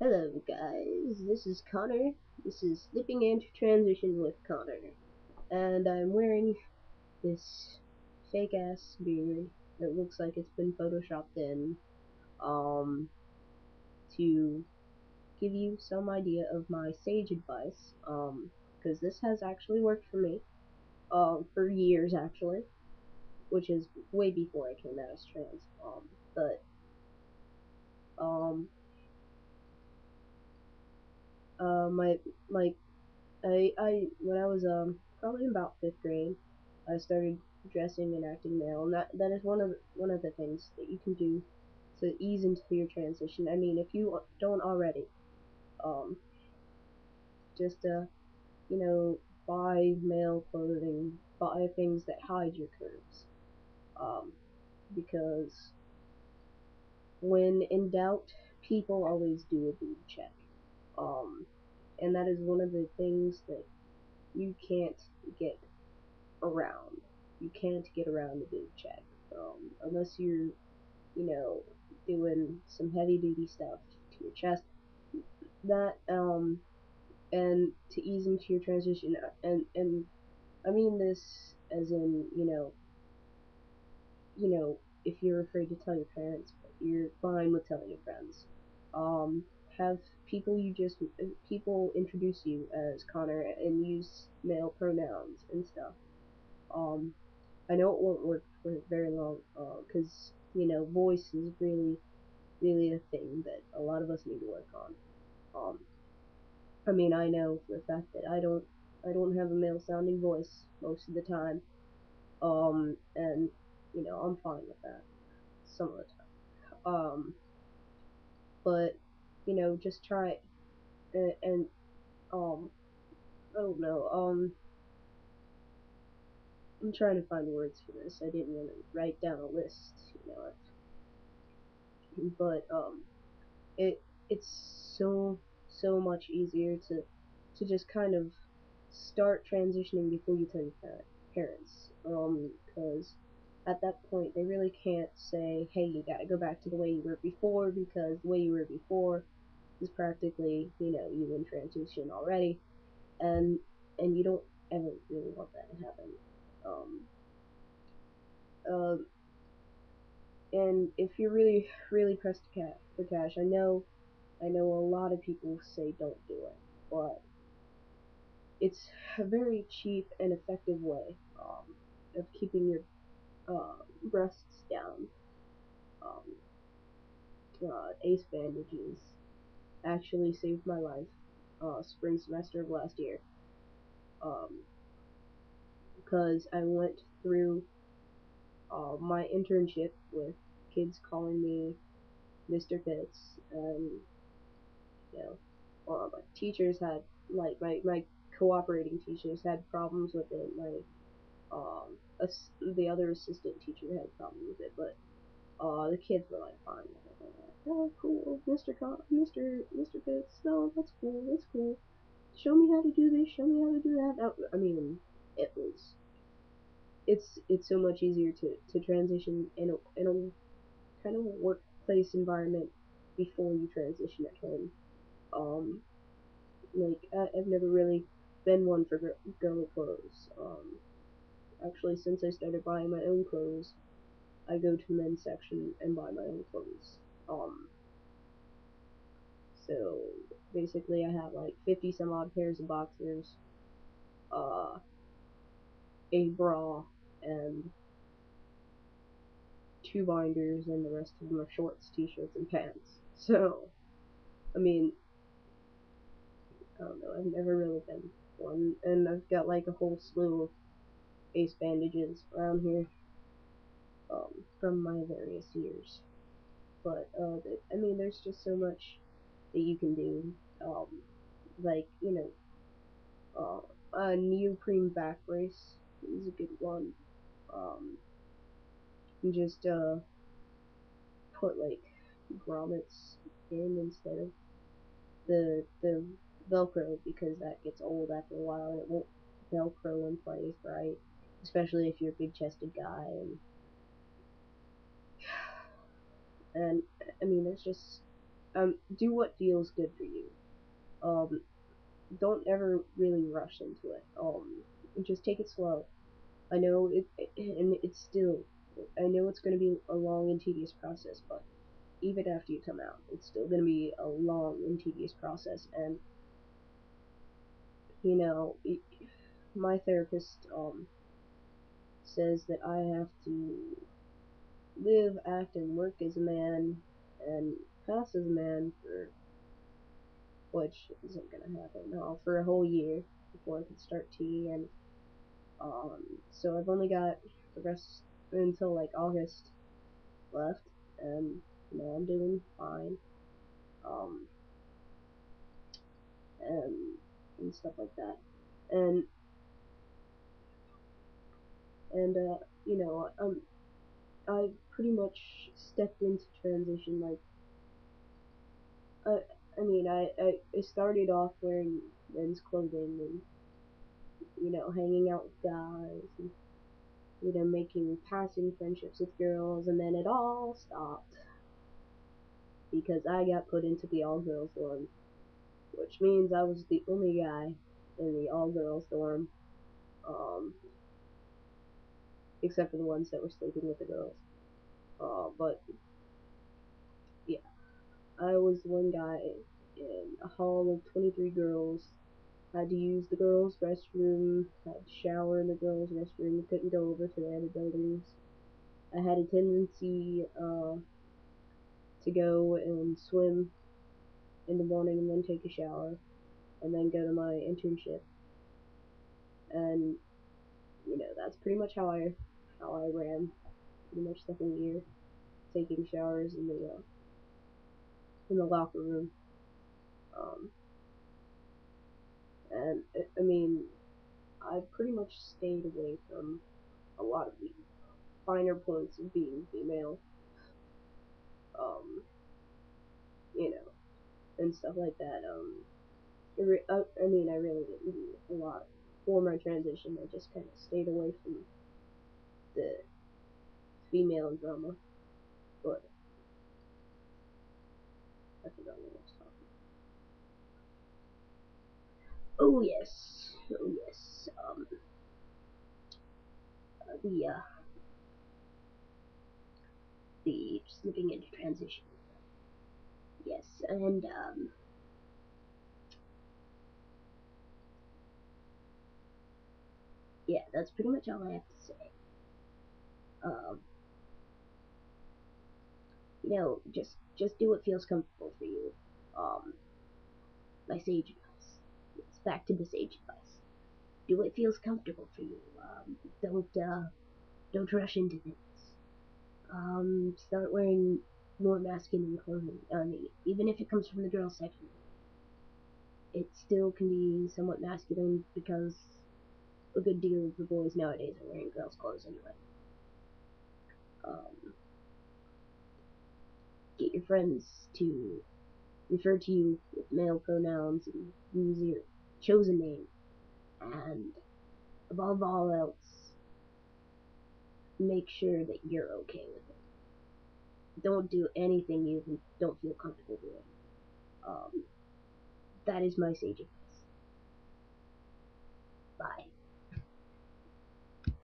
Hello guys, this is Connor. This is Slipping into Transition with Connor. And I'm wearing this fake ass beard that looks like it's been photoshopped in um to give you some idea of my sage advice. Because this has actually worked for me for years actually, which is way before I came out as trans. But um my my I when I was probably about fifth grade, I started dressing and acting male, and that is one of the things that you can do to ease into your transition. I mean, if you don't already, um, just buy male clothing, buy things that hide your curves, um, because when in doubt, people always do a boob check, um, and that is one of the things that you can't get around. You can't get around the boob check, unless you're, doing some heavy duty stuff to your chest. That and to ease into your transition, and I mean this as in, if you're afraid to tell your parents, but you're fine with telling your friends. Have people introduce you as Connor and use male pronouns and stuff. Um, I know it won't work for very long, because voice is really, really a thing that a lot of us need to work on. I mean, I know for a fact that I don't have a male sounding voice most of the time, and I'm fine with that some of the time. But just try and I don't know. I'm trying to find words for this. I didn't really write down a list, but it it's so much easier to just kind of start transitioning before you tell your parents, because at that point they really can't say, hey, you gotta go back to the way you were before, because the way you were before is practically you in transition already, and you don't ever really want that to happen. um uh, and if you're really really pressed for cash, I know a lot of people say don't do it, but it's a very cheap and effective way, of keeping your breasts down. Um, Ace bandages actually saved my life spring semester of last year, um, because I went through my internship with kids calling me Mr. Fitz, and my teachers had, like, my cooperating teachers had problems with it. The other assistant teacher had problems with it, but the kids were like fine with it. They were like, oh, cool, Mr. Fitz, no, that's cool, that's cool. Show me how to do this, show me how to do that. I mean, it was it's so much easier to transition in a kind of workplace environment before you transition at home. Um, I've never really been one for girly clothes. Actually, since I started buying my own clothes, I go to the men's section and buy my own clothes. Um, so basically, I have like 50 some odd pairs of boxers, uh, a bra, and two binders, and the rest of them are shorts, t-shirts, and pants. So, I mean, I don't know, I've never really been one, and I've got like a whole slew of Ace bandages around here, from my various years. But I mean, there's just so much that you can do. Um, like a neoprene back brace is a good one. Um, you just put like grommets in instead of the Velcro, because that gets old after a while and it won't Velcro in place, right? Especially if you're a big chested guy, and I mean, there's just do what feels good for you. Um, don't ever really rush into it. Just take it slow. I know and it's still, I know it's going to be a long and tedious process, but even after you come out, it's still going to be a long and tedious process. And you know, my therapist says that I have to live, act, and work as a man, and pass as a man for, which isn't gonna happen now, for a whole year before I can start T, and so I've only got the rest until like August left, and you know I'm doing fine, um, and stuff like that, and and you know I pretty much stepped into transition like I started off wearing men's clothing and hanging out with guys and making passing friendships with girls, and then it all stopped because I got put into the all girls dorm, which means I was the only guy in the all girls dorm, um, except for the ones that were sleeping with the girls. But yeah, I was one guy in a hall of 23 girls. Had to use the girls' restroom, had to shower in the girls' restroom, couldn't go over to the other buildings. I had a tendency to go and swim in the morning and then take a shower and then go to my internship. And that's pretty much how I ran pretty much the whole year, taking showers in the locker room. Um, and I mean, I pretty much stayed away from a lot of the finer points of being female. Um, you know, and stuff like that. I really didn't do a lot for my transition. I just kind of stayed away from the female drama. But I forgot what I was talking about. Oh yes, oh yes. The slipping into transition. Yes, and yeah, that's pretty much all I have to say. Um, just do what feels comfortable for you. Um, my sage advice. Yes, back to the sage advice. Do what feels comfortable for you. Don't rush into things. Start wearing more masculine clothing. Even if it comes from the girls section, it still can be somewhat masculine because a good deal of the boys nowadays are wearing girls' clothes anyway. Um, get your friends to refer to you with male pronouns and use your chosen name. And above all else, make sure that you're okay with it. Don't do anything you don't feel comfortable doing. Um, that is my sage advice. Bye.